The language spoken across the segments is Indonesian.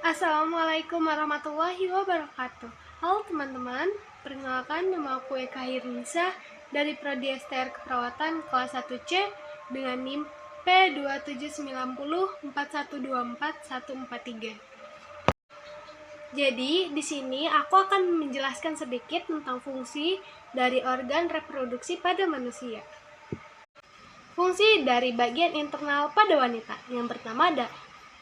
Assalamualaikum warahmatullahi wabarakatuh. Halo teman-teman, perkenalkan nama aku Eka Hirnisa dari Prodi STR Keperawatan kelas 1C dengan NIM P279041244143. Jadi, di sini aku akan menjelaskan sedikit tentang fungsi dari organ reproduksi pada manusia. Fungsi dari bagian internal pada wanita. Yang pertama ada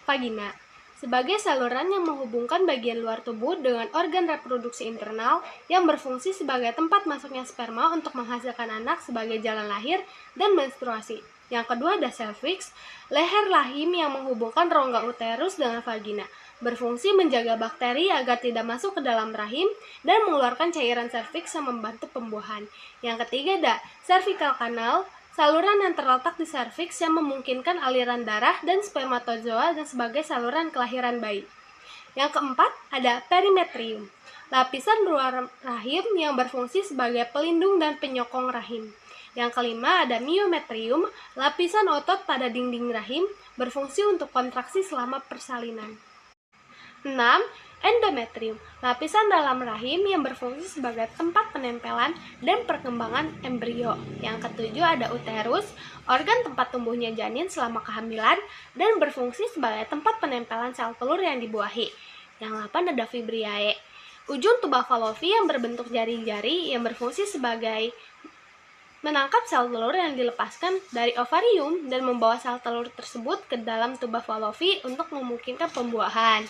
vagina. Sebagai saluran yang menghubungkan bagian luar tubuh dengan organ reproduksi internal yang berfungsi sebagai tempat masuknya sperma untuk menghasilkan anak sebagai jalan lahir dan menstruasi. Yang kedua ada cervix, leher rahim yang menghubungkan rongga uterus dengan vagina, berfungsi menjaga bakteri agar tidak masuk ke dalam rahim dan mengeluarkan cairan cervix yang membantu pembuahan. Yang ketiga ada cervical canal, saluran yang terletak di serviks yang memungkinkan aliran darah dan spermatozoa dan sebagai saluran kelahiran bayi. Yang keempat, ada perimetrium, lapisan luar rahim yang berfungsi sebagai pelindung dan penyokong rahim. Yang kelima, ada myometrium, lapisan otot pada dinding rahim, berfungsi untuk kontraksi selama persalinan. 6. Endometrium, lapisan dalam rahim yang berfungsi sebagai tempat penempelan dan perkembangan embrio. Yang ketujuh ada uterus, organ tempat tumbuhnya janin selama kehamilan dan berfungsi sebagai tempat penempelan sel telur yang dibuahi. Yang 8 ada fibriae, ujung tuba Fallopi yang berbentuk jari-jari yang berfungsi sebagai menangkap sel telur yang dilepaskan dari ovarium dan membawa sel telur tersebut ke dalam tuba Fallopi untuk memungkinkan pembuahan.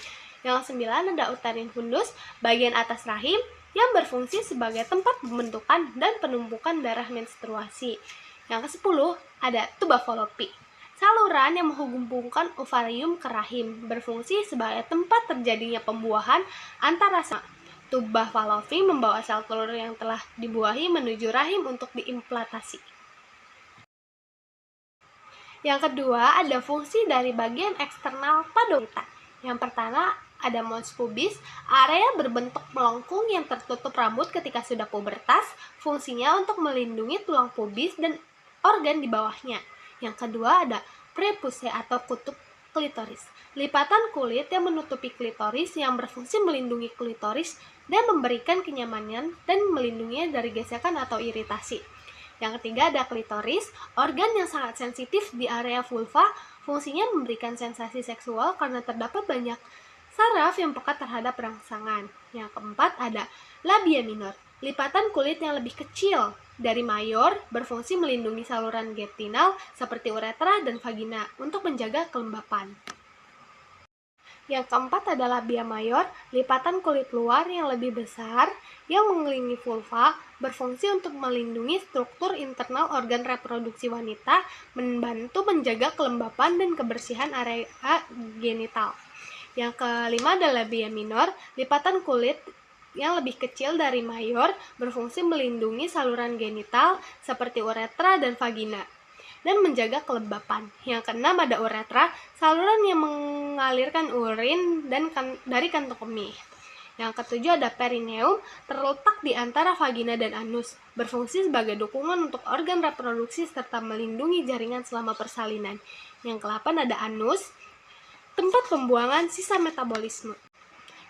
Yang 9 ada uterine fundus, bagian atas rahim yang berfungsi sebagai tempat pembentukan dan penumpukan darah menstruasi. Yang ke-10 ada tuba Fallopi, saluran yang menghubungkan ovarium ke rahim, berfungsi sebagai tempat terjadinya pembuahan antara tuba Fallopi membawa sel telur yang telah dibuahi menuju rahim untuk diimplantasi. Yang kedua ada fungsi dari bagian eksternal pada wanita. Yang pertama ada mons pubis, area berbentuk melengkung yang tertutup rambut ketika sudah pubertas, fungsinya untuk melindungi tulang pubis dan organ di bawahnya. Yang kedua ada prepuce atau kutub klitoris, lipatan kulit yang menutupi klitoris yang berfungsi melindungi klitoris dan memberikan kenyamanan dan melindunginya dari gesekan atau iritasi. Yang ketiga ada klitoris, organ yang sangat sensitif di area vulva, fungsinya memberikan sensasi seksual karena terdapat banyak saraf yang peka terhadap rangsangan. Yang keempat ada labia minor, lipatan kulit yang lebih kecil dari mayor, berfungsi melindungi saluran vaginal seperti uretra dan vagina untuk menjaga kelembapan. Yang keempat adalah labia mayor, lipatan kulit luar yang lebih besar yang mengelilingi vulva, berfungsi untuk melindungi struktur internal organ reproduksi wanita, membantu menjaga kelembapan dan kebersihan area genital. Yang kelima adalah labia minor, lipatan kulit yang lebih kecil dari mayor, berfungsi melindungi saluran genital seperti uretra dan vagina dan menjaga kelembapan. Yang keenam ada uretra, saluran yang mengalirkan urin dari kantong kemih. Yang ketujuh ada perineum, terletak di antara vagina dan anus, berfungsi sebagai dukungan untuk organ reproduksi serta melindungi jaringan selama persalinan. Yang ke-8 ada anus, tempat pembuangan sisa metabolisme.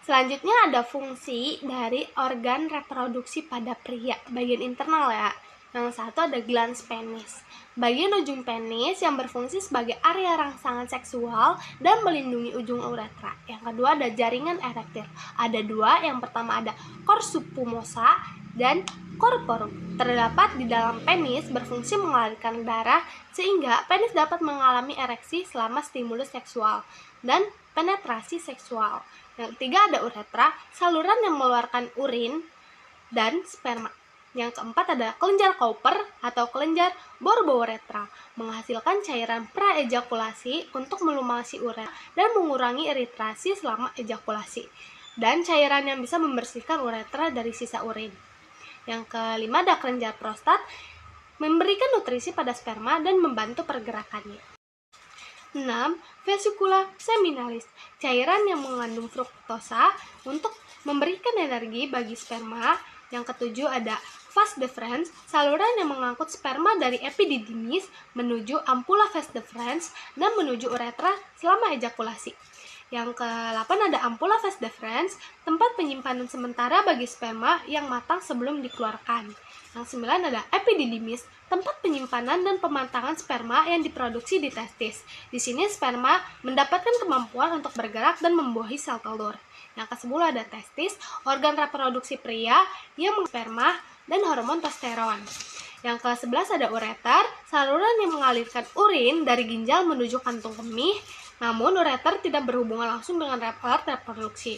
Selanjutnya ada fungsi dari organ reproduksi pada pria, bagian internal ya. Yang satu ada glans penis, bagian ujung penis yang berfungsi sebagai area rangsangan seksual dan melindungi ujung uretra. Yang kedua ada jaringan erektil, ada dua, yang pertama ada cor subpumosa dan corporum. Terdapat di dalam penis, berfungsi mengalirkan darah sehingga penis dapat mengalami ereksi selama stimulus seksual dan penetrasi seksual. Yang ketiga ada uretra, saluran yang mengeluarkan urin dan sperma. Yang keempat ada kelenjar Cowper atau kelenjar borbouretra, menghasilkan cairan praejakulasi untuk melumasi uretra dan mengurangi iritasi selama ejakulasi, dan cairan yang bisa membersihkan uretra dari sisa urin. Yang kelima ada kelenjar prostat, memberikan nutrisi pada sperma dan membantu pergerakannya. 6. Vesicula seminalis, cairan yang mengandung fruktosa untuk memberikan energi bagi sperma. Yang ketujuh ada vas deferens, saluran yang mengangkut sperma dari epididymis menuju ampula vas deferens dan menuju uretra selama ejakulasi. Yang ke-8 ada ampula vas deferens, tempat penyimpanan sementara bagi sperma yang matang sebelum dikeluarkan. Yang 9 ada epididymis, tempat penyimpanan dan pemantangan sperma yang diproduksi di testis. Di sini sperma mendapatkan kemampuan untuk bergerak dan membuahi sel telur. Yang ke-10 ada testis, organ reproduksi pria yang sperma dan hormon testosteron. Yang ke-11 ada ureter, saluran yang mengalirkan urin dari ginjal menuju kantung kemih. Namun, ureter tidak berhubungan langsung dengan alat reproduksi.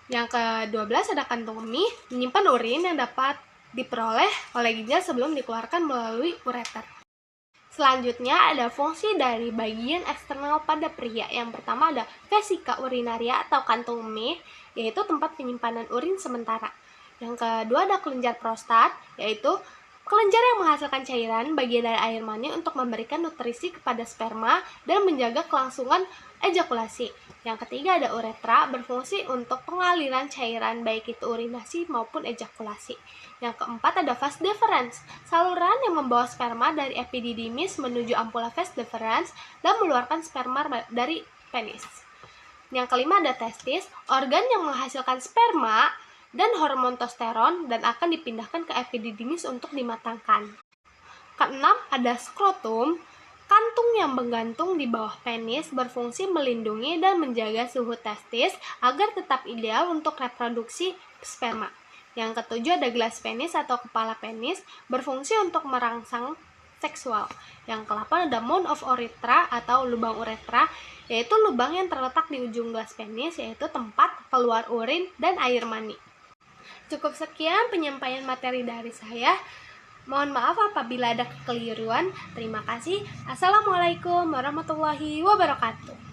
Yang ke-12 ada kantung kemih, menyimpan urin yang dapat diperoleh oleh ginjal sebelum dikeluarkan melalui ureter. Selanjutnya ada fungsi dari bagian eksternal pada pria. Yang pertama ada vesika urinaria atau kantung kemih, yaitu tempat penyimpanan urin sementara. Yang kedua ada kelenjar prostat, yaitu kelenjar yang menghasilkan cairan bagian dari air mani untuk memberikan nutrisi kepada sperma dan menjaga kelangsungan ejakulasi. Yang ketiga ada uretra, berfungsi untuk pengaliran cairan baik itu urinasi maupun ejakulasi. Yang keempat ada vas deferens, saluran yang membawa sperma dari epididymis menuju ampula vas deferens dan mengeluarkan sperma dari penis. Yang kelima ada testis, organ yang menghasilkan sperma dan hormon testosteron dan akan dipindahkan ke epididymis untuk dimatangkan. Keenam ada skrotum, kantung yang menggantung di bawah penis berfungsi melindungi dan menjaga suhu testis agar tetap ideal untuk reproduksi sperma. Yang ketujuh ada gelas penis atau kepala penis, berfungsi untuk merangsang seksual. Yang ke-8 ada mouth of urethra atau lubang uretra, yaitu lubang yang terletak di ujung gelas penis, yaitu tempat keluar urin dan air mani. Cukup sekian penyampaian materi dari saya. Mohon maaf apabila ada kekeliruan. Terima kasih. Assalamualaikum warahmatullahi wabarakatuh.